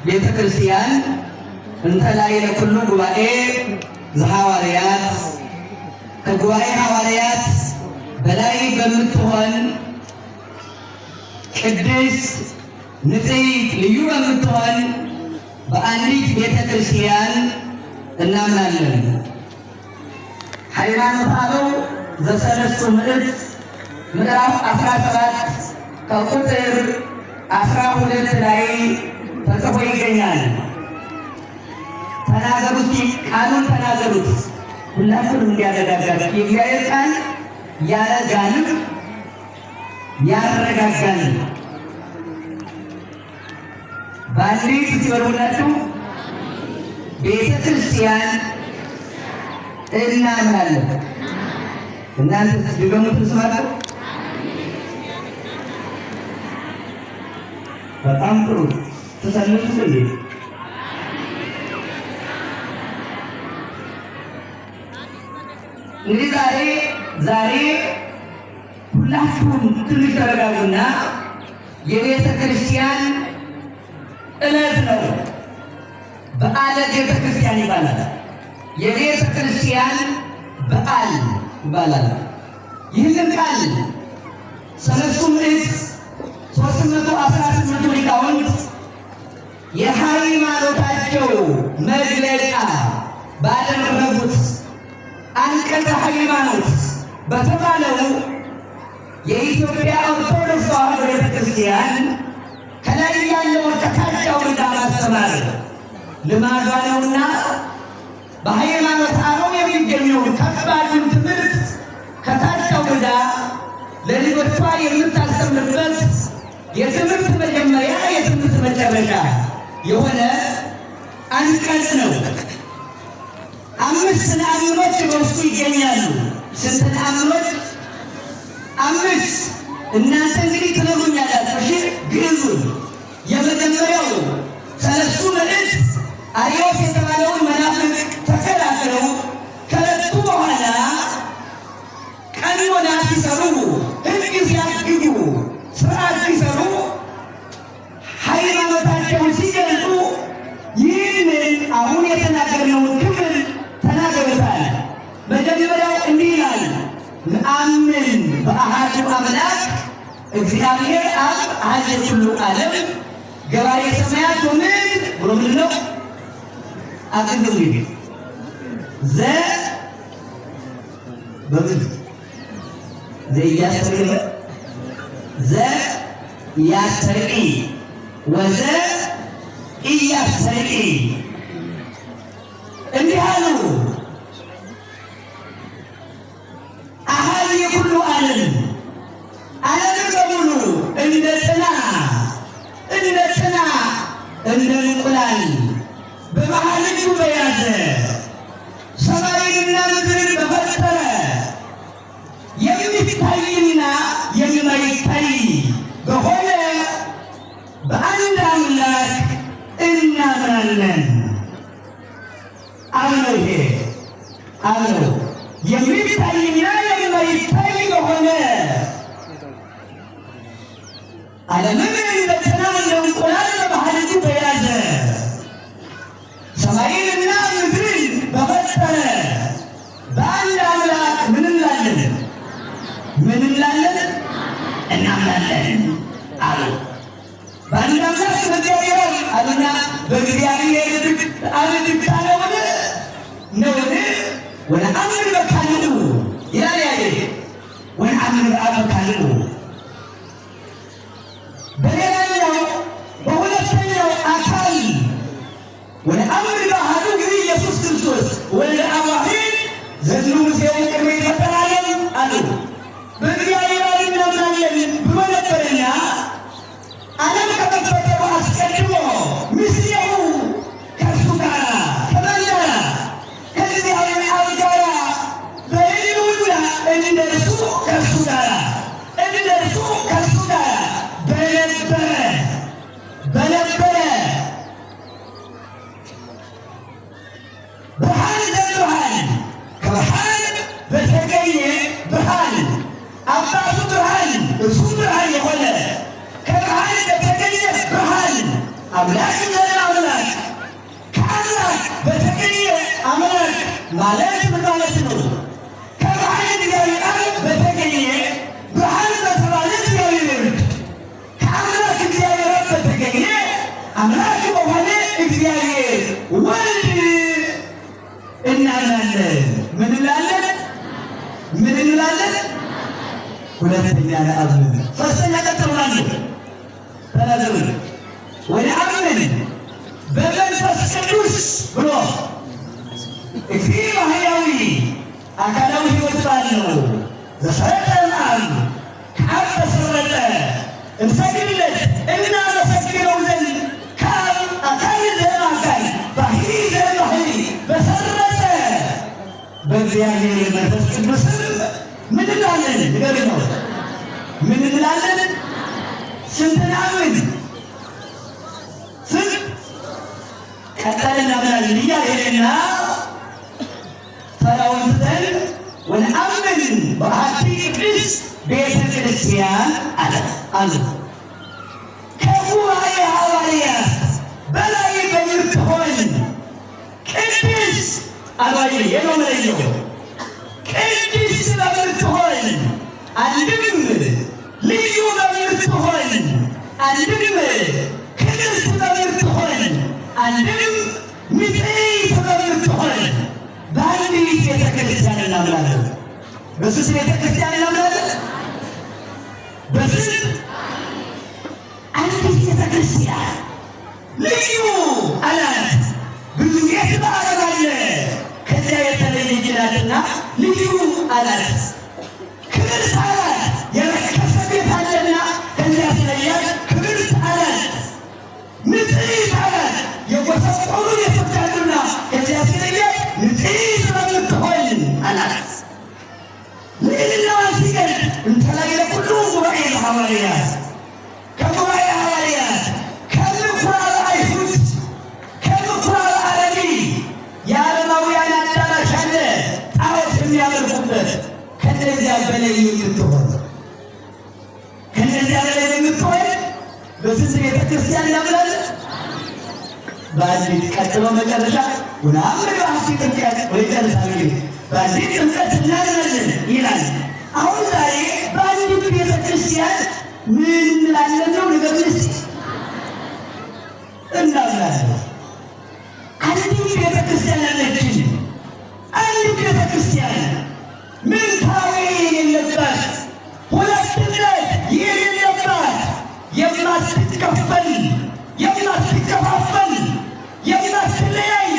ቤተክርስቲያን እንተ ላዕለ ኩሉ ጉባኤ ዘሐዋርያት ከጉባኤ ሐዋርያት በላይ በምትሆን ቅድስት ንጽሕት ልዩ በምትሆን በአንዲት ቤተክርስቲያን እናምናለን። ሃይማኖተ አበው ዘሰለስቱ ምዕት ምዕራፍ 17 ከቁጥር 12 ላይ ተጽፎ ይገኛል። ተናገሩት፣ ቃሉን ተናገሩት ሁላችሁም እንዲያረጋጋችሁ። የእግዚአብሔር ቃል ያረጋል፣ ያረጋጋል። በአንዲት ሲበሉላችሁ ቤተ ክርስቲያን እናምናለን። እናንተ ድገሙት ስማችሁ። በጣም ጥሩ ተሰልፉ። እንግዲህ ዛሬ ሁላችሁም ትንሽ ተረጋጉና የቤተ ክርስቲያን ዕለት ነው። በዓለ ቤተ ክርስቲያን ይባላል። የቤተ ክርስቲያን በዓል ይባላል። ይህንን ቃል ሰለስቱ ምዕት 318 ሊቃውንት የሃይማኖታቸው መግለጫ ባደረጉት አንቀጸ ሃይማኖት በተባለው የኢትዮጵያ ኦርቶዶክስ ተዋሕዶ ቤተክርስቲያን ከላይ ያለውን ከታች አውርዳ ማስተማር ልማዷ ነውና በሃይማኖት አበው የሚገኘውን ከባዱን ትምህርት ከታች አውርዳ ለልጆቿ የምታስተምርበት የትምህርት መጀመሪያ የትምህርት መጨረሻ የሆነ አንቀጽ ነው። 5 ተአምኖች በውስጡ ይገኛሉ። ስንት ተአምኖች? 5። እናንተ እንግዲህ ትነግሩኛላችሁ። እሺ፣ ግዕዙን የመጀመሪያው ሰለስቱ ምዕት አርዮስ የተባለውን መናፍቅ ተከራክረው ከረቱ በኋላ ቀኖና ሲሰሩ፣ ሕግ ሲያግዱ፣ ስርዓት ሲሰሩ፣ ሃይማኖታቸውን ሲገልጡ ይህንን አሁን የተናገርነውን ክፍል ተናገሩታል። መጀመሪያው እንዲህ ይላል፣ ነአምን በአሐዱ አምላክ እግዚአብሔር አብ አሐደ ኩሉ ዓለም ገባሬ ሰማያት ወምድር ብሎ ምንድን ነው? አቅንዱ በምድር ዘያስተርኢ ወዘ ኢያስተርኢ እንዲህ አሉ። አሐድ የኩሉ ዓለም ዓለምን በሙሉ እንደ ጥና እንደ እንቁላል በመሃል እጁ በያዘ ሰማይንና ምድርን በፈጠረ የሚታይና የማይታይ በሆነ በአንድ አምላክ እናምናለን። አምነው ይሄ አምነው የሚታይና የማይታይ በሆነ ዓለምን እንደ ጥና እንደ እንቁላል በመሃል እጁ በያዘ ሰማይንና ምድርን በፈጠረ በአንድ አምላክ ምን እንላለን? እናምናለን አሉ። በአንድ አምላክ በእግዚአብሔር አሉና በእግዚአብሔር አብ ብቻ ነውን? ወነአምን በካልኡ ይላል ያየ ወነአምን በአብ በካልኡ። በሌላኛው በሁለተኛው አካል ወነአምን በአሐዱ እግዚእ ኢየሱስ ክርስቶስ ወልደ አብ ዋሕድ ዘእምኑ ምስሌሁ ቅድመ ይፈጠር ዓለም አሉ። በእግዚአብሔር አብ እናምናለን ብሎ ነበርና ዓለም ከመፈጠሩ አስቀድሞ ምስሌሁ ከእርሱ ጋር ከማን ጋር? ከእግዚአብሔር አብ ጋር በሕልውና እንደ እርሱ ከእርሱ ጋር በነበረ ብርሃን ዘብርሃን ከብርሃን በተገኘ ብርሃን አባቱ ብርሃን እሱ ብርሃን የሆነ ከብርሃን በተገኘ ብርሃን ማለት ምን ማለት ነው? ከብርሃን እግዚአብሔር ቃል በተገኘ ብርሃን በተባለ እግዚአብሔር ወልድ ከአምላክ እግዚአብሔር በተገኘ አምላክ በሆነ እግዚአብሔር ወልድ እናምናለን። ምን እንላለን? ምን እንላለን? ሁለተኛ ለአብን ሶስተኛ ቀጥሎናል። ተናዘሩ ወነአምን በመንፈስ ቅዱስ ብሎ እግዚእ ማሕያዊ አካላዊ ሕይወት ባለው ዘሰረጸ እምአብ ከአብ በሰረጸ እንሰግድለት እናመሰግነው ዘንድ ከአብ አካል ዘእምአካል ባሕሪ ዘእምባሕሪ በሰረጸ በእግዚአብሔር መንፈስ ቅዱስ ምን እንላለን? ንገሩኝ ነው። ምን እንላለን? ስንት ነአምን? ስንት? ቀጠል እናምናለን እያለና ተራውን ትተን ወነአምን በአሐቲ ቅድስት ቤተ ክርስቲያን አለ አሉ። ከጉባኤ ሐዋርያት በላይ በምትሆን ቅድስት አባይ የመለየው ቅድስት በምትሆን አንድም ልዩ በምትሆን አንድም ክብርት በምትሆን አንድም ንጽሕት በምትሆን በአንዲት ቤተ ክርስቲያን እናምናለን። በስንት ቤተ ክርስቲያን እናምናለን? በስንት? አንዲት ቤተ ክርስቲያን ልዩ አላት። ብዙ ቤት በዓለም አለ፣ ከዚያ የተለየች ናትና ልዩ አላት። ክብርት አላት። የረከሰ ቤት አለና ከዚያ ሲለያት ክብርት አላት። ንጽሕት አላት። የጎሰቆሉ ቤቶች አሉና ከዚያ ሲለያት ንጽሕት በምትሆን አላት። ልዕልናዋን ሲገልጥ እንተላዕለ ኩሉ ጉባኤ ሐዋርያት ከጉባኤ ሐዋርያት ከምኵራበ አይሁድ ከምኵራበ አረቢ የአረማውያን አዳራሽ አለ ጣዖት የሚያመልኩበት ከነዚያ በላይ የምትሆን ከነዚያ በላይ የምትሆን በስንት ቤተ ክርስቲያን እናምናለን? በአንዲት። ቀጥሎ መጨረሻ ወነአምን በአሐቲ ጥምቀት ወይ ጨርሳል በአንዲት ጥምቀት እናምናለን ይላል። አሁን ዛሬ በአንዲት ቤተ ክርስቲያን ምን እንላለን ነው? ንገሩኝ እስኪ። እናምናለን። አንዲት ቤተ ክርስቲያን አለችን። አንዲት ቤተ ክርስቲያን ምንታዊ የሌለባት ሁለትነት የሌለባት የማትከፈል የማትከፋፈል የማትለያይ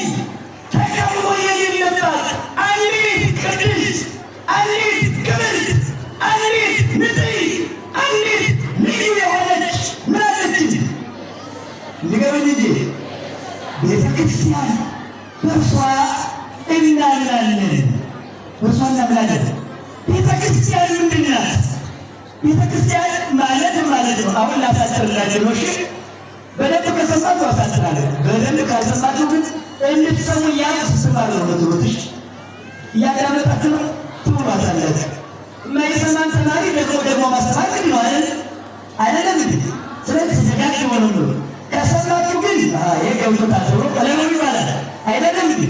ተከፍሎ የሌለባት አንዲት ቅድስት አንዲት ክብርት አንዲት ንጽሕት አንዲት ልዩ የሆነች ምን አለችን? ንገሩኝ እንጂ ቤተ ክርስቲያን በእርሷ እናምናለን። በእርሷ እናምናለን። ቤተ ክርስቲያን ምንድን ናት? ቤተ ክርስቲያን ማለት ነው። አሁን ላሳስርላችሁ ነው። እሺ በደንብ ከሰማችሁ አሳስራለሁ። በደንብ ካልሰማችሁ ግን እንድትሰሙ ስባል ነው ትምህርትሽ እያዳመጣችሁ ነው ትውሏታላችሁ። የማይሰማን ተማሪ ደግሞ ማስተማር ግን ነው አይደለም እንዴ? ስለዚህ ተዘጋጅ ሆነ ነው። ከሰማችሁ ግን የገብቶታል ተብሎ ቀለሉ ይባላል አይደለም እንዴ?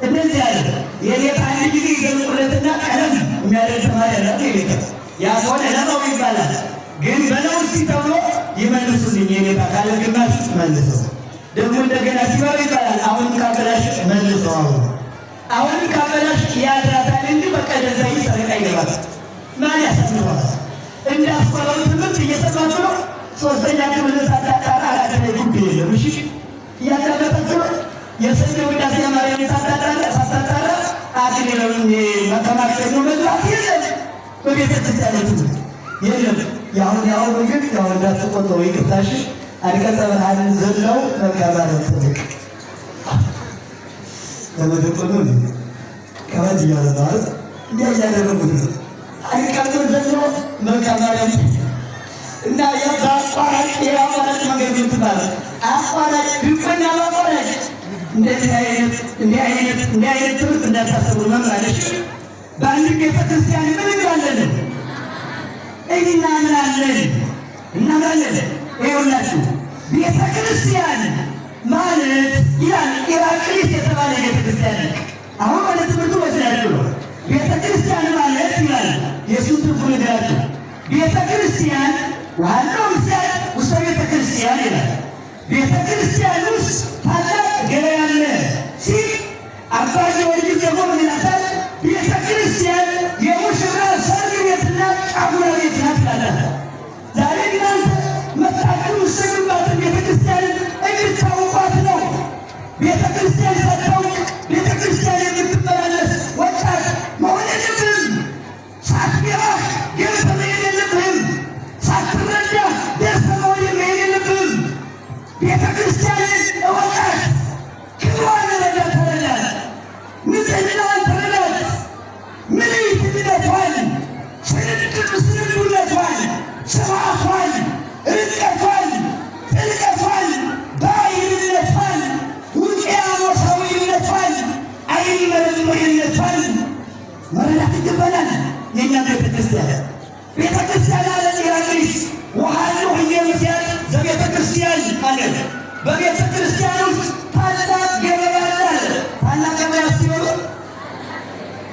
እንደዚህ ያለ የሌት አንድ ጊዜ ይገለጡለትና ቀለም የሚያደርግ ተማሪ ያለ የሌት ያ ከሆነ ለማው ይባላል። ግን በለው እስኪ ተብሎ ይመልሱልኝ የሌታ ካለ ግማሽ መልሰው ደግሞ እንደገና ሲባል ይባላል። አሁን ካበላሽ መልሰው አሁን ካበላሽ ያድራታል እንጂ በቀደዛ ይሰረቃ ይገባል። ማን ያሰምረዋል? እንዳስቆለው ትምህርት እየሰማችሁ ነው። ሶስተኛ ክፍል ሳታጣራ አራተኛ ጉድ የለም። እሺ እያዳመጣችሁ ነው። የሰኞ ውዳሴ ማርያም ሳታጣራ አግኝለውን መከማከሉ መግባት የለም። በቤተ ክርስቲያን ትምህርት የለም። ያሁን ግን ያው እንዳትቆጠው ይቅርታሽ አንቀጸ ብርሃንን ዘለው መካባረት ትልቅ ለመደቆኑ ከወድ እያለ ማለት እንዲያ እያደረጉት ነው። አንቀጹን ዘለው መካባረት እና ያ በአቋራጭ የአቋራጭ መንገድ ምትባለ አቋራጭ ድንቅና በአቋራጭ እንደዚህ አይነት ትምህርት እንዳታሰቡ መምራለች። በአንድ ቤተ ክርስቲያን ምን እንላለን? እናምናለን። ይኸውላችሁ ቤተ ክርስቲያን ማለት ይላል ኢራቅሊስ የተባለ ቤተ ክርስቲያን አሁን ማለት ክርስቲያን ዋናው ምስጢር ውስጥ ቤተ ክርስቲያን ይላል። ቤተ ክርስቲያን ውስጥ ታላቅ ገበያ አለ ሲል አባ ጊዮርጊስ ደግሞ ምን ይላታል? ቤተ ክርስቲያን የሙሽራ ሰርግ ቤትና ጫጉላ ቤት ናት ይላታል። ዛሬ እናንተ መጣችሁ ምስግባትን ቤተ ክርስቲያን እንድታውቋት ነው። ቤተ ክርስቲያን ሳታውቅ ቤተ ክርስቲያን የምትመላለስ ወጣት መሆን የለብህም። ሳትገባህ ገብተህ መሄድ የለብህም። ሳትረዳ ደርሰህ መሄድ የለብህም። ቤተ ክርስቲያንን እወቃት፣ ክብሯን ተረዳት፣ ንጽሕናዋን ተረዳት፣ ምልዕትነቷን፣ ስንዱነቷን፣ ስብሐቷን፣ ርቀቷን፣ ጥልቀቷን፣ ባሕርይነቷን፣ ውቅያኖሳዊነቷን፣ አይመረመሪነቷን መረዳት ይገባናል። የእኛ ቤተ ክርስቲያን ቤተ ክርስቲያን አለ ራቅሽ ውሃሉ ህየምስያል ዘቤተ ክርስቲያን አለ። በቤተ ክርስቲያን ውስጥ ታላቅ ገበያ አለ። ታላቅ ገበያ ሲሆኑ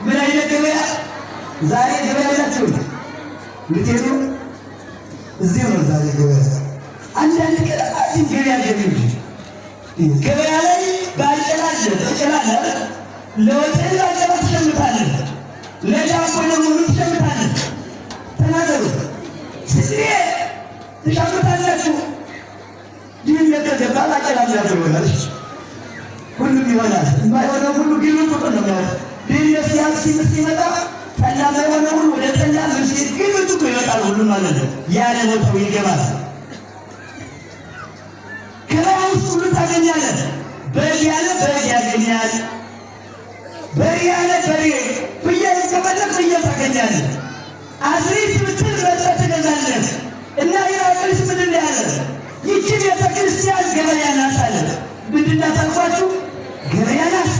ምን አይነት ገበያ? ዛሬ ገበያ ናቸው ልትሄዱ እዚህ ነው። ዛሬ ገበያ አንዳንድ ቀለማችን ገበያ ገቢ ገበያ ላይ ባልጨላለ ተጨላለ ለወጤን ባልጨላ ትሸምታለን፣ ለዳቦ ለሙሉ ትሸምታለን። ተናገሩ ስሌ ትሸምታላችሁ። ይህን የተገባ ላጨላላችሁ ይሆናል። ሁሉም ይሆናል። የማይሆነው ሁሉ ግን ቁጥር ነው የሚሆነው። ድንገት ሲመጣ ጠላማ የሆነ ሁሉ ወደ ጠላ ምስል ግን ጡጦ ይወጣል። ሁሉ ማለት ነው ያለ ቦታው ይገባል። ገበያ ውስጥ ሁሉ ታገኛለህ። በግ ያለ በግ ያገኛል። በሬ ያለ በሬ፣ ፍየል ከፈለግ ፍየል ታገኛለህ። አዝሪት ብትል መጠጥ ትገዛለህ። እና ሄራቅሊስ ምንድን ያለ ይቺ ቤተ ክርስቲያን ገበያ ናት አለ። ምንድን ናት አልኳችሁ? ገበያ ናት።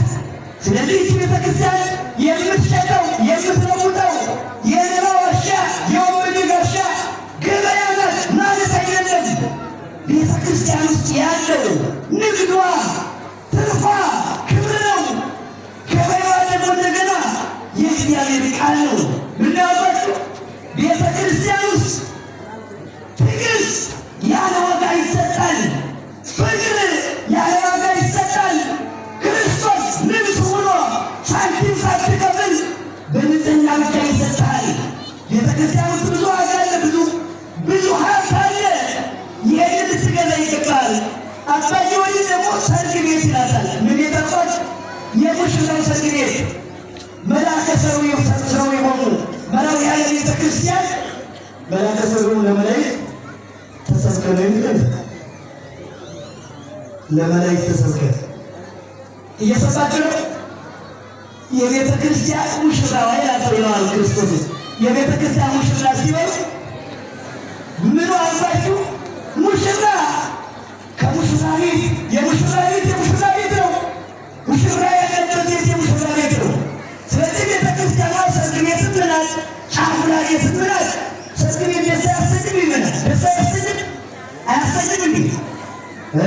ስለዚህ ይቺ ቤተ ክርስቲያን የምትሸጠው የምትለውጠው የንባ ዋሻ የወንበዴ ጋሻ ገበያ ናት ማለት አይደለም። ቤተ ክርስቲያን ውስጥ ያለው ንግዷ፣ ትርፏ ክብር ነው። ገበያዋ ደግሞ እንደገና የእግዚአብሔር ቃል ነው። ምናባችሁ ቤተ ክርስቲያን ውስጥ ትዕግስት ያለ ዋጋ ይሰጣል። ፍቅር ያለ ዋጋ ይሰጣል። ክርስቶስ ልብስ ሆኖ ሳንቲም ሳትከፍል በንጽሕና ብቻ ይሰጣል። ቤተ ክርስቲያን ውስጥ ብዙ ዋጋ አለ፣ ብዙ ሀብት አለ። ይሄን ልትገዛ ይገባል። አባ ጊዮርጊስ ደግሞ ሰርግ ቤት ይላታል። ምን የጠፋች የሙሽራው ሰርግ ቤት መላከ ሰው የሆኑ መራዊ ያለ ቤተ ክርስቲያን መላከ ሰው ለመላእክት ተሰብከ ነው የሚል ለመላእክት ተሰብከ እየሰጣቸው የቤተ ክርስቲያን ሙሽራ ያለው ይላል ክርስቶስ። የቤተ ክርስቲያን ሙሽራ ሲሆን ምን አልባችሁ? ሙሽራ ከሙሽራ ቤት የሙሽራ ቤት ነው። ሙሽራ ያለበት ቤት የሙሽራ ቤት ነው። ስለዚህ ቤተ ክርስቲያኗ ሰርግ ቤት ምናል፣ ጫጉላ ቤት ምናል። ሰርግ ቤት ደስ አያሰኝም? ይመናል ደስ አያሰኝም? አያሰኝም እንዴ?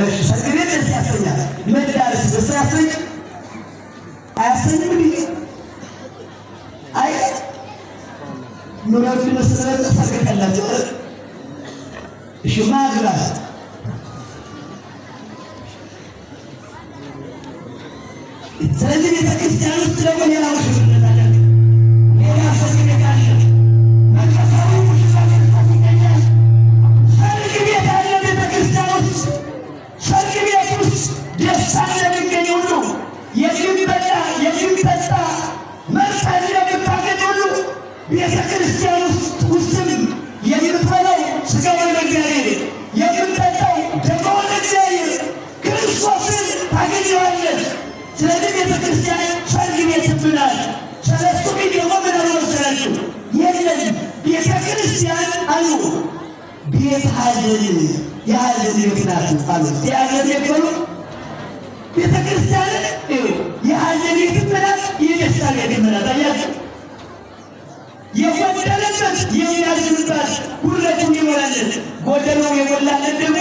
እሺ ሰርግ ቤት ደስ ያሰኛል። መዳርስ ደስ አያሰኝም? አያሰኝም እንዴ? አይ ኑሮች መስረት ተሳቀቀላቸው። እሺ ማግባት ስለዚህ ቤተ ክርስቲያን ውስጥ ደግሞ ሌላ ሙሽርነት አለ። ሌላ ሰርግ ቤት አለ። መንፈሳዊ ሙሽራነት ይገኛል። ሰርግ ቤት አለ ቤተ ክርስቲያን ውስጥ። ሰርግ ቤት ውስጥ ደስታ እንደሚገኝ ሁሉ የሚበላ የሚጠጣ መርታ እንደምታገኝ ሁሉ ቤተ ክርስቲያን ውስጥም የምትበላው ሥጋውን ለእግዚአብሔር የምትጠጣው ደሙን ለእግዚአብሔር ክርስቶስን ታገኘዋለህ። ስለዚህ ቤተ ክርስቲያን ሰርግ ቤት ብናል። ሰለስቱ ምዕት ደግሞ ምን አሉ መሰላችሁ? የለም ቤተ ክርስቲያን አሉ ቤት ሐዘን የሐዘን ቤት ናት አሉ። የሐዘን ቤት በሉ ቤተ ክርስቲያን የሐዘን ቤት ምናት፣ የደስታ ቤት ምናት። አያችሁ የጎደለበት የሚያዝንባት ጉድለቱን ይሞላለን፣ ጎደለው የሞላለን ደግሞ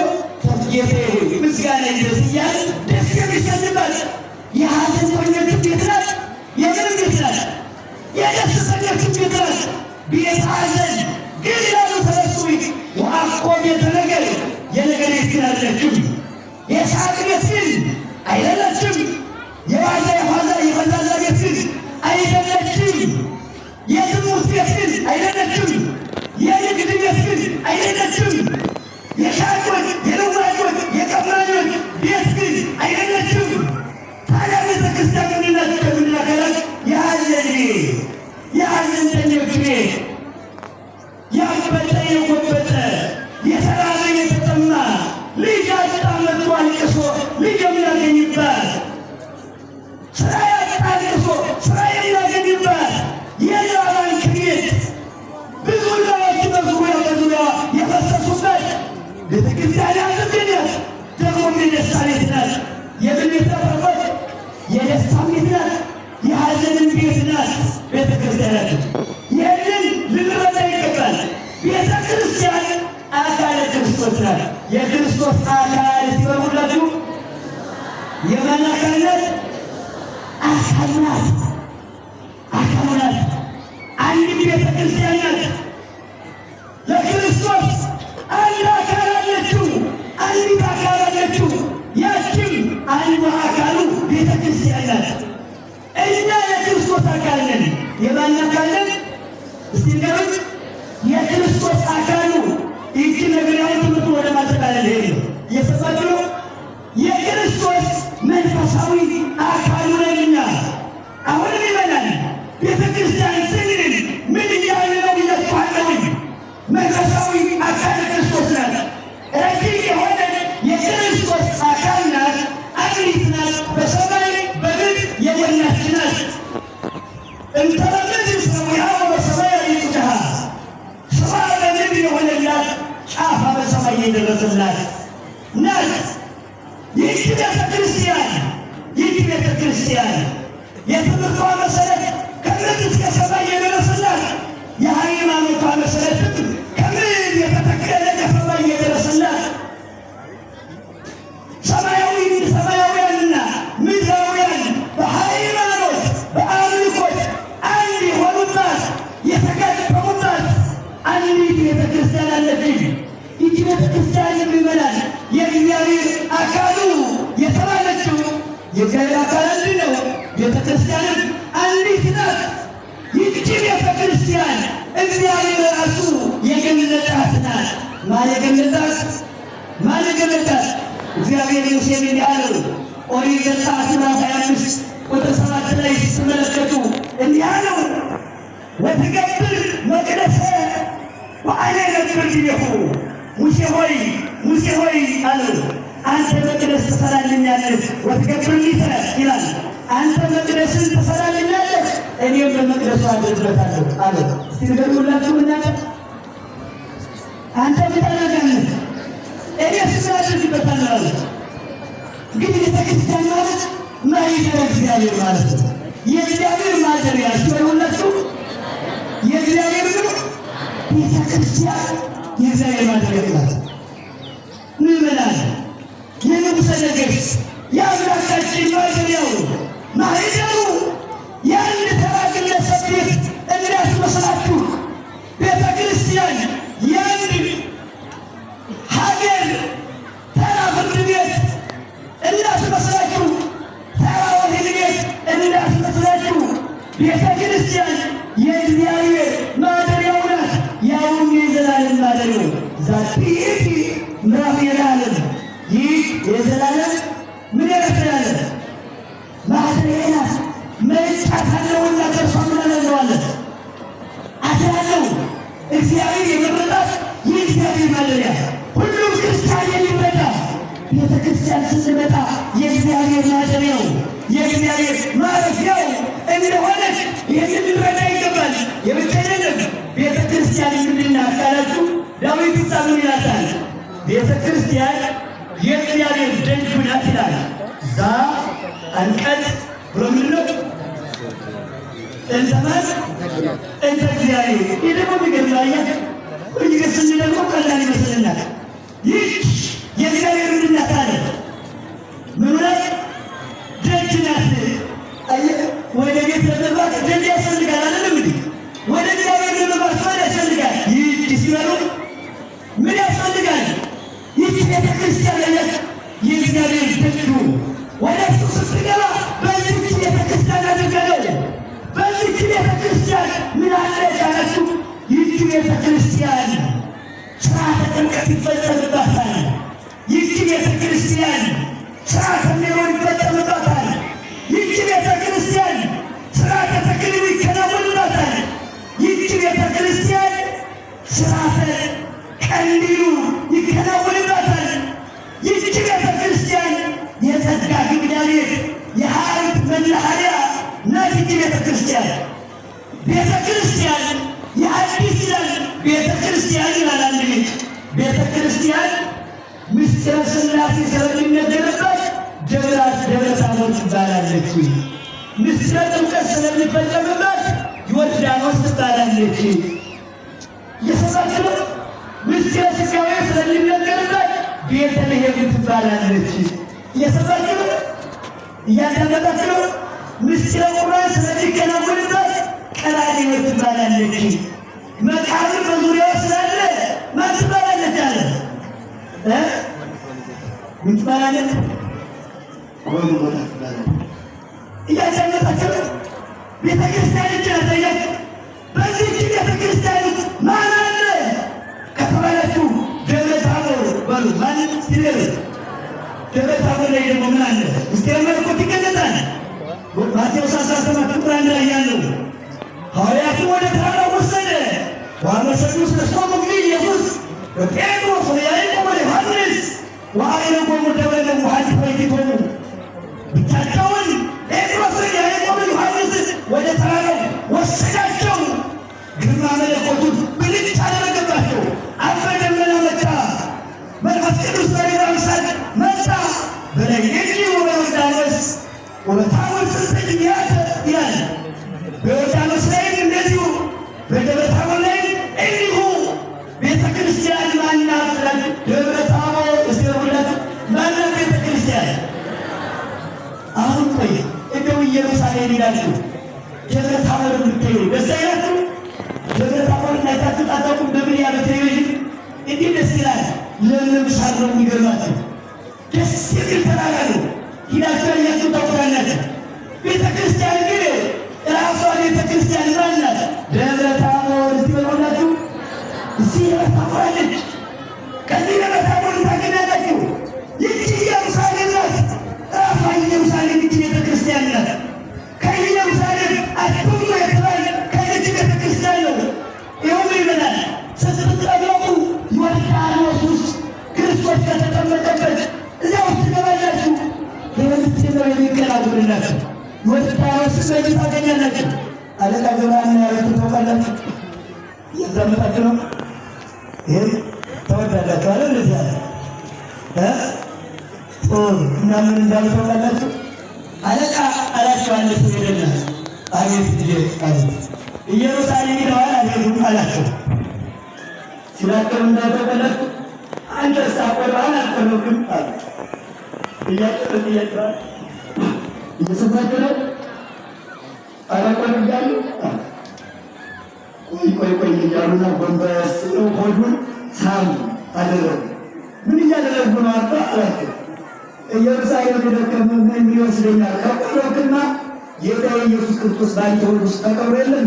ጌታ ሆይ ምስጋና ይድረስ እያለ ደስ የሚሰኝባት የሐዘንተኞች ቤት ናት። የምን ቤት ናት? የደስተኞች ቤት ናት። ቤት ሐዘን ግን ይላሉ ሰለስቱ ምዕት የይስሐቅ ቤት ግን አይደለችም። የዋዛ የፈዛዛ ቤት ግን አይደለችም። የዝሙት ቤት ግን አይደለችም። የንግድ ቤት ግን አይደለችም። የሻጮች፣ የለዋጮች፣ የቀማኞች ቤት ግን አይደለችም። ታዲያ ቤተ ክርስቲያን ምንናገራል? የሐዘን ቤት፣ የሐዘንተኞች ቤት፣ ያበጠ የጎበጠ የተራበ የተጠማ ልጅ አጣ መጥቶ አልቅሶ ልጅ የሚያገኝባት፣ ስራ ያጣ አልቅሶ ስራ የሚያገኝባት የባንክ ቤት ብዙ ላዎች በዙሪያ የፈሰሱበት ቤተ ክርስቲያን ያዝብነት ደግሞ የደስታ ቤት ናት። የምን ቤት ናት? የደስታ ቤት ናት። የሐዘንን ቤት ናት ቤተ ክርስቲያን። ይህንን ልንረዳ ይገባል። ቤተ ክርስቲያን አካለ ክርስቶስ ናት። የክርስቶስ አካል ሲበሩላችሁ የማን አካል ናት? አካል ናት። አካል ናት። አንድ ቤተ ክርስቲያን ናት። ለክርስቶስ አንድ አካል አለችው። አንዲት አካል አለችው። ያችም አንዱ አካሉ ቤተ ክርስቲያን ናት። እኛ የክርስቶስ አካል ነን። የማን አካል ነን? እስቲ ንገሩኝ። የክርስቶስ አካሉ ይህቺ ነገር ያሁን ትምህርቱ ወደ ማጠቃለል ሄድ ነው። እየሰማችሁ ነው። የክርስቶስ መንፈሳዊ አካሉ ነን እኛ። አሁንም ይበላል ቤተ ክርስቲያን ስንል ምን እያለ ነው ብያችኋለሁኝ። መንፈሳዊ አካል ክርስቶስ ናት። ረቂቅ የሆነ የክርስቶስ አካል ናት። አንዲት ናት። በሰማይ በምድር የሞላች ናት። እንተ በምድር ሰማያዊ በሰማይ ይቱድሃ ስማ በምድር የሆነላት ጫፏ በሰማይ የደረሰላት ናት። ይህች ቤተ ክርስቲያን የትምህርቷ መሰረት ከምድር እስከ ሰማይ የደረሰላት፣ የሃይማኖቷ መሰረትም ከምድር የተተከለ ከሰማይ የደረሰላት ሰማያውያንና ምድራውያን በሃይማኖት በአምልኮት አንድ የሆኑባት የተጋጠሙባት አንዲት ቤተ ክርስቲያን አለች። ይህች ቤተ ክርስቲያን የሚመላል የእግዚአብሔር አካሉ የተባለችው የእግዚአብሔር አካል አንድ ነው። ቤተ ክርስቲያንም አንዲት ናት። ይህች ቤተ ክርስቲያን እግዚአብሔር ራሱ የገለጣት ናት። ማን የገለጣት? እግዚአብሔር ሙሴን እንዲህ አለው። ኦሪት ዘጸአት ምዕራፍ 25 ቁጥር 7 ላይ ስትመለከቱ እንዲህ አለው፣ ወትገብር መቅደሰ ወአነ እገብር ዲቤሁ። ሙሴ ሆይ አለው፣ አንተ መቅደስ ትሰራልኛለህ፣ ወትገብር ሊተ ይላል። አንተ መቅደስን ትሰራልኛለህ፣ እኔም በመቅደሱ አድርበታለሁ አለ። እስቲ ንገሩላችሁ እናንተ አንተ ምታደርጋለህ እኔ ስላደርግበታለሁ አለ። እንግዲህ ቤተ ክርስቲያን ማለት ማይደረ እግዚአብሔር ማለት ነው። የእግዚአብሔር ማደሪያ ሲሆንላችሁ የእግዚአብሔር ነው። ቤተ ክርስቲያን የእግዚአብሔር ማደሪያ ናት። ምዕመናን የንጉሠ ነገሥት የአምላካችን ማደሪያው ማህደሩ የአንድ ተራ ግለሰብ ቤት እንዳትመስላችሁ። ቤተ ክርስቲያን የአንድ ሀገር ተራ ፍርድ ቤት እንዳትመስላችሁ፣ ተራ ወህኒ ቤት እንዳትመስላችሁ። ቤተ ክርስቲያን የእግዚአብሔር ማደሪያው ናት። ያውም የዘላለም ማደሪያው ዛቲ ምዕራፍ የዘላለም ይህ የዘላለም ምን ያደርጋል? ማደሪያ ናት። መጫት አለውና ከእርሷ ምን አለዋለን? አድራለሁ። እግዚአብሔር የመረጣት የእግዚአብሔር ማደሪያ ሁሉም ክርስቲያን የሚመጣ ቤተ ክርስቲያን ስንመጣ የእግዚአብሔር ማደሪያው የእግዚአብሔር ማረፊያው እንደሆነች ይህን ልንረዳ ይገባል። የብቻ አይደለም። ቤተ ክርስቲያን ምንድን ናት ካላችሁ ዳዊት ጻምን ይላታል። ቤተ ክርስቲያን የእግዚአብሔር ደጅ ናት ይላል። ዛ አንቀጽ ብሎ ምንድን ነው? እንተማስ እንተ እግዚአብሔር። ይህ ደግሞ የሚገርማያ ሁልጊዜ ስንል ደግሞ ቀላል ይመስልናል። ይህ የእግዚአብሔር ምንድን ናት አለ። ምኑ ናት? ደጅ ናት። ወደ ቤት ለመግባት ደጅ ያስፈልጋል አይደለም? እንግዲህ ወደ እግዚአብሔር ለመግባት ምን ያስፈልጋል? ይህ ሲበሉ ምን ያስፈልጋል? ይህ ቤተ ክርስቲያን የእግዚአብሔር ዝግጁ ወደ እሱ ስትገባ በዚህች ቤተክርስቲያን አድርገው። በዚህች ቤተክርስቲያን ምን አለ ያላችሁ? ይህች ቤተክርስቲያን ሥርዓተ ጥምቀት ይፈጸምባታል። ይህች ቤተክርስቲያን ሥርዓተ ሜሮን ይፈጸምባታል። ይህች ቤተክርስቲያን ሥርዓተ ተክሊል ይከናወንባታል። ይህች ቤተክርስቲያን ሥርዓተ ቀንዲሉ ይከናወንባታል። ይህች ቤተክርስቲያን የጸጋ ግምጃ ቤት፣ የሀብት መናኸሪያ ናት። ይህች ቤተክርስቲያን ቤተክርስቲያን የአዲስ ኪዳን ቤተክርስቲያን ይላል አንድ ቤት። ቤተክርስቲያን ምስጢረ ሥላሴ ስለሚነገርባት ደብረ ታቦር ትባላለች። ምስጢረ ጥምቀት ስለሚፈጸምባት ዮርዳኖስ ትባላለች። የሰማችሁ ምስጢረ ሥጋዌ ስለሚነገርባት ቤተልሔም ትባላለች። የሰማችሁ እያዳመጣችሁ ምስጢረ ቁርባን ስለሚከናወንባት ቀራንዮ ትባላለች። መቃብር በዙሪያው ስላለ ማን ትባላለች አለ? ምን ትባላለች? ጎልጎታ ትባላለች። እያዳመጣችሁ ቤተክርስቲያን ይችላል። በዚህች ቤተክርስቲያን ማን አለ ከተባላችሁ ደብረ ታቦር በሉ። ማንም ሲል ደብረ ታቦር ላይ ደግሞ ምን አለ? ምስጢረ መለኮት ይገለጣል። ማቴዎስ 17 ቁጥር 1 ላይ ያለው ሐዋርያትን ወደ ተራራው ወሰደ። ወአመሰሉ ስለሶሙ ጊዜ ኢየሱስ ወጴጥሮስ ወያዕቆብ ወዮሐንስ ወአዕረጎሙ ደብረ ለሙሐዲስ ወይቲቶሙ። ብቻቸውን ጴጥሮስን ያዕቆብን ዮሐንስን ወደ ተራራው ወሰዳቸው። ግርማ መለኮቱን ብልጭ አደረገባቸው። አብ በደመና መጣ፣ መንፈስ ቅዱስ በሌላ አምሳል መጣ። በነገጂ ወበዮርዳኖስ ወበታቦር ስንሰግድ ይላል። በዮርዳኖስ ላይም እንደዚሁ በደብረ ታቦር ላይ እንዲሁ ቤተክርስቲያን ማናት ስላችሁ ደብረ ታቦር እስከሁለት ማናት ቤተክርስቲያን? አሁን ቆይ እንደው ኢየሩሳሌም ይላሉ። ደብረ ታቦር የምትሄዱ ደስ አይላችሁ? ደብረ ታቦር እናይታችሁ ታጣቁም? በምን ያለ ቴሌቪዥን እንዲህ ደስ ይላል። ለምለም ሳር ነው የሚገርማችሁ። ደስ የሚል ተራራ ነው። ሂዳችሁ ያያችሁ ታውቃላችሁ። ቤተክርስቲያን ግን ራሷ ቤተክርስቲያን ማናት? ደብረ ታቦር ሲበሉላችሁ እዚህ ደብረ ታቦር አለች። ከዚህ ደብረ ታቦር ታገኛላችሁ። ይቺ ኢየሩሳሌም ናት። ራሷ ኢየሩሳሌም ይቺ ቤተክርስቲያን ናት። ከኢየሩሳሌም አትውጡ የተባለ ከዚች ቤተክርስቲያን ነው። ይኸውም ይበላል ስትጠመቁ ዮርዳኖስ ውስጥ ክርስቶስ ከተጠመቀበት እዚያ ውስጥ ትገባላችሁ። የምስጢር ነው የሚከናወንላችሁ። ዮርዳኖስ በዚህ ታገኛላችሁ። አለቃ ገብረሃና ያሉት ታውቃላችሁ። እያዳመጣችሁ ነው። ይህም ተወዳላችሁ አለ እንደዚህ አለ ጦር እና ምን እንዳሉ ታውቃላችሁ። አለቃ አላቸው አንድ ሰው ሄደና አቤት ልጄ አሉት። ኢየሩሳሌም ሄደዋል አልሄዱም አላቸው። ሲላቸው እንዳታውቃላችሁ አንተስ አቆርባን አልቆረብም አሉ። እያጠበቅ እየሰማችሁ ነው። አላቆርብ እያሉ ቆይ እያሉና ጎንበስ ብለው ሆዱን ሳሙ አደረጉ። ምን እያደረጉ ነው አባ አላቸው። ኢየሩሳሌም ደከመ ምን ይወስደኛል? ከቆረብክና ጌታ ኢየሱስ ክርስቶስ ባንተ ሆድ ውስጥ ተቀብሮ የለም?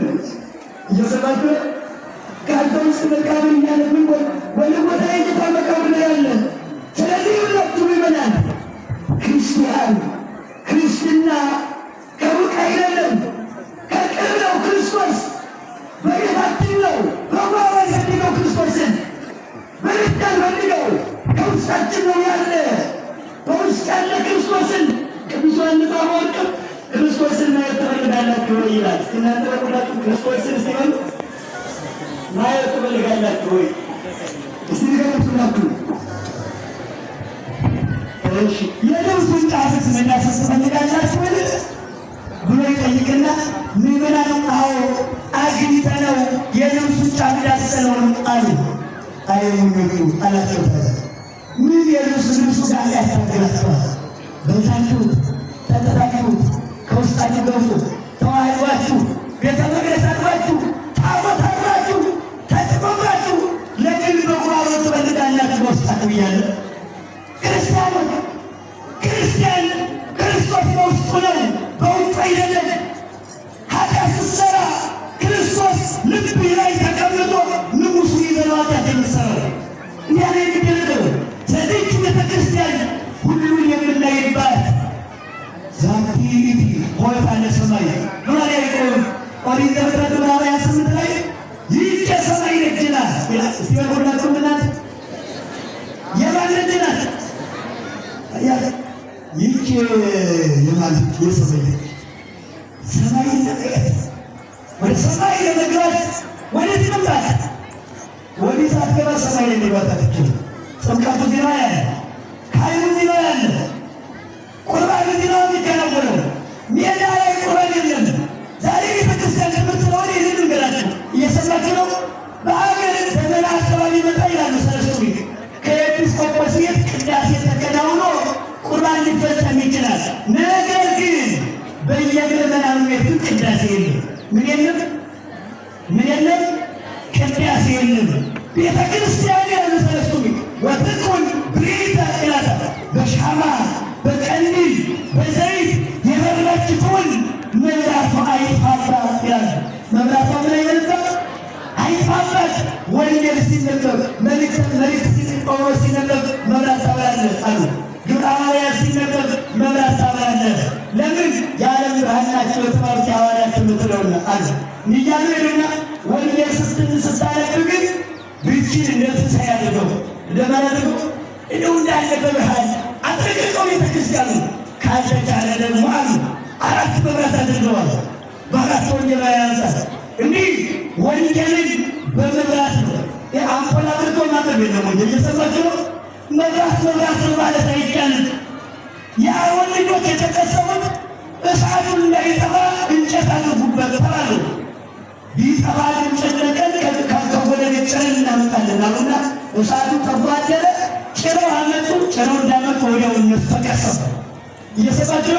እየሰማችሁ ከአንተ ውስጥ መቃብር እያለ ምን ወደ ቦታ የጌታ መቃብር ነው ያለ። ስለዚህ ሁላችሁ ይመናል ክርስቲያን ክርስትና ከሩቅ አይደለም፣ ከቅርብ ነው። ክርስቶስ በቤታችን ነው። በጓሮ ፈልገው ክርስቶስን በልዳን ፈልገው ከውስጣችን ነው ያለ። በውስጥ ያለ ክርስቶስን ቅዱስ ዮሐንስ አፈወርቅ ክርስቶስን ማየት ትፈልጋላችሁ ወይ ይላል። እናንተ ሁላችሁ ክርስቶስን ሲሆን ማየት ትፈልጋላችሁ ወይ? እስቲ ንገሩላችሁ። እሺ የልብሱን ጫፍስ መዳሰስ ትፈልጋላችሁ ወይ ብሎ ይጠይቅና ምዕመናን አዎ አግኝተነው የልብሱን ጫፍ ዳሰነው አሉ። አይሙኙ አላቸው። ምን ልብሱ ጋር ያታገላችኋል? በልታችሁት ጠጥታችሁት ከውስጣችሁ ገብቶ ተዋህዷችሁ ቤተ መቅደስ አድባችሁ ታቦት አድባችሁ ተጽፎባችሁ ለግል በጉባኤ ትፈልጋላችሁ። በውስጣችሁ እያለ ክርስቲያኖች ሆታ ለሰማይ ዱራሪ አይቆም ኦሪት ዘፍጥረት ምዕራፍ 28 ላይ ይህች የሰማይ ደጅ ናት ይላል። እስቲ በሁላችሁ ምናት የማን ደጅ ናት? ይህች የማለት የሰማይ ደጅ ሰማይ ለመግባት ወደ ሰማይ ለመግባት ወደዚህ መምጣት ወዲህ ሳትገባ ሰማይ ላይ መግባት አትችልም። ጥምቀቱ ዜና ያለ ካይኑ ዜና ያለ ቁርባን ዜና የሚከናወነው ሜዳ ላይ ቁርባን የለም። ዛሬ ቤተክርስቲያን ከምትለሆን ይህን ንገራቸው እየሰማችሁ ነው። በሀገር ዘመን አካባቢ መጣ ይላሉ ሰለስቱ ምዕት ከኤጲስቆጶስ ቤት ቅዳሴ ተከናውኖ ቁርባን ሊፈጸም ይችላል። ነገር ግን በየምዕመናኑ ቤት ግን ቅዳሴ የለም። ምን የለም? ምን የለም? ቅዳሴ የለም። ቤተ ክርስቲያን ያሉ ሰለስቱ ምዕት ወትኩን ብሪተ ይላታ በሻማ በቀንዲል በዘይት የበራች ትሁን መብራቷ አይጥፋባ ይላል። መብራቷ ምን አይበልጣ አይጥፋባት። ወንጌል ሲነበብ መልእክት ጳውሎስ ሲነበብ መብራት ታበራለህ አሉ። ግብረ ሐዋርያት ሲነበብ መብራት ታበራለህ። ለምን? የዓለም ብርሃን ናቸው የተባሉት የሐዋርያት ትምህርት ነውና አሉ። እያሉ ሄዱና ወንጌል ስታነብ ግን ብቻን እንደዚህ ሳያደርገው እንደማላደርገው እንደው እንዳለ በብርሃን አጥርቀው ቤተክርስቲያኑ ካልተቻለ ደግሞ አሉ 4 መብራት አድርገዋል። በአራት ወንጌላውያን አንጻር እንዲህ ወንጌልን በመብራት ነው አምፖል አድርገው ማቅረብ የለም። ወንጌል እየሰማችሁ ነው። መብራት ነው ማለት አይቻልም። የአሮን ልጆች የተቀሰሙት እሳቱን እንዳይጠፋ እንጨት አድርጉበት ተባሉ። ቢጠፋ እንጨት ነቀል ከጎረቤት ጭረን እናመጣለን አሉና እሳቱ ተጓደለ። ጭረው አመጡ። ጭረው እንዳመጡ ወዲያው እነሱ ተቀሰሙ። እየሰማችሁ